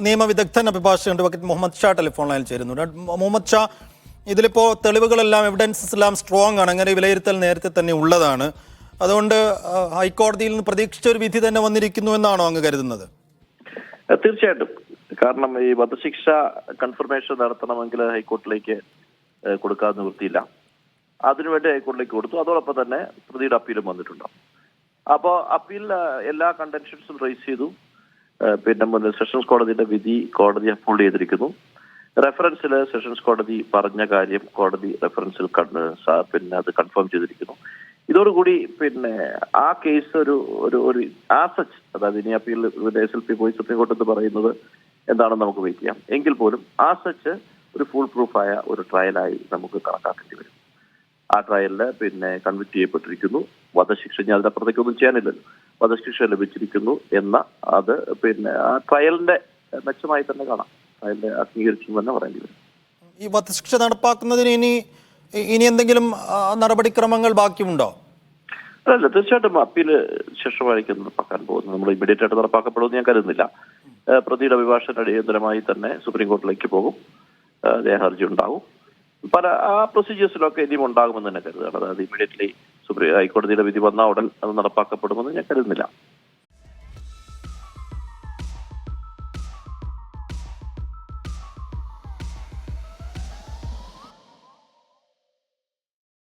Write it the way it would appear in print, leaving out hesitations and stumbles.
നിയമവിദഗ്ധൻ അഭിഭാഷകൻ advocate Muhammad Shah telephone ലൈനിൽ ചേരുന്നുണ്ട്. മുഹമ്മദ് ഷാ, ഇതിലിപ്പോൾ തെളിവുകളെല്ലാം എവിഡൻസസ് എല്ലാം സ്ട്രോങ് ആണ്, അങ്ങനെ വിലയിരുത്തൽ നേരത്തെ തന്നെ ഉള്ളതാണ്. അതുകൊണ്ട് ഹൈക്കോടതിയിൽ നിന്ന് പ്രതീക്ഷിച്ച ഒരു വിധി തന്നെ വന്നിരിക്കുന്നു എന്നാണോ അങ്ങ് കരുതുന്നത്? തീർച്ചയായിട്ടും. കാരണം ഈ വധശിക്ഷ കൺഫർമേഷൻ നടത്തണമെങ്കിൽ ഹൈക്കോടതിയിലേക്ക് കൊടുക്കാൻ നിവൃത്തിയില്ല. അതിനുവേണ്ടി ഹൈക്കോടതിയിലേക്ക് കൊടുത്തു. അതോടൊപ്പം തന്നെ പ്രതിയുടെ അപ്പീലും വന്നിട്ടുണ്ട്. അപ്പോൾ അപ്പീൽ എല്ലാ കണ്ടൻഷൻസും റേസ് ചെയ്തു. പിന്നെ സെഷൻസ് കോടതിയുടെ വിധി കോടതി അപ്ഹോൾഡ് ചെയ്തിരിക്കുന്നു. റെഫറൻസിൽ സെഷൻസ് കോടതി പറഞ്ഞ കാര്യം കോടതി റെഫറൻസിൽ പിന്നെ അത് കൺഫേം ചെയ്തിരിക്കുന്നു. ഇതോടുകൂടി പിന്നെ ആ കേസ് ഒരു ആസച്ച്, അതായത് ഇനി അപ്പീൽ SLP പോയി സുപ്രീം കോടതി എന്ന് പറയുന്നത് എന്താണെന്ന് നമുക്ക് വെയിറ്റ് ചെയ്യാം. എങ്കിൽ പോലും ആസച്ച് ഒരു ഫുൾ പ്രൂഫായ ഒരു ട്രയലായി നമുക്ക് കണക്കാക്കേണ്ടി വരും. ആ ട്രയലില് പിന്നെ കൺവിക്ട് ചെയ്യപ്പെട്ടിരിക്കുന്നു. വധശിക്ഷ, ഞാൻ അതിനപ്പുറത്തേക്കൊന്നും ചെയ്യാനില്ലല്ലോ, വധശിക്ഷ ലഭിച്ചിരിക്കുന്നു എന്ന അത് പിന്നെ ആ ട്രയലിന്റെ മെച്ചമായി തന്നെ കാണാം. ട്രയലിന്റെ അംഗീകരിച്ചു തന്നെ പറയേണ്ടി വരും. ഈ വധശിക്ഷ നടപ്പാക്കുന്നതിന് ഇനി എന്തെങ്കിലും നടപടിക്രമങ്ങൾ ബാക്കിയുണ്ടോ? അല്ല, തീർച്ചയായിട്ടും അപ്പീല് ശേഷമായിരിക്കും നടപ്പാക്കാൻ പോകുന്നത്. നമ്മൾ ഇമ്മീഡിയറ്റ് ആയിട്ട് നടപ്പാക്കപ്പെടുമെന്ന് ഞാൻ കരുതുന്നില്ല. പ്രതിയുടെ അഭിഭാഷകൻ അടിയന്തരമായി തന്നെ സുപ്രീം കോടതിയിലേക്ക് പോകും. ദേഹർജി ഉണ്ടാകും. പല ആ പ്രൊസീജിയേഴ്സിലൊക്കെ ഇനിയും ഉണ്ടാകുമെന്ന് തന്നെ കരുതുകയാണ്. അതായത് ഇമ്മീഡിയറ്റ്ലി ഹൈക്കോടതിയുടെ വിധി വന്ന ഉടൻ അത് നടപ്പാക്കപ്പെടുമെന്ന് ഞാൻ കരുതുന്നില്ല.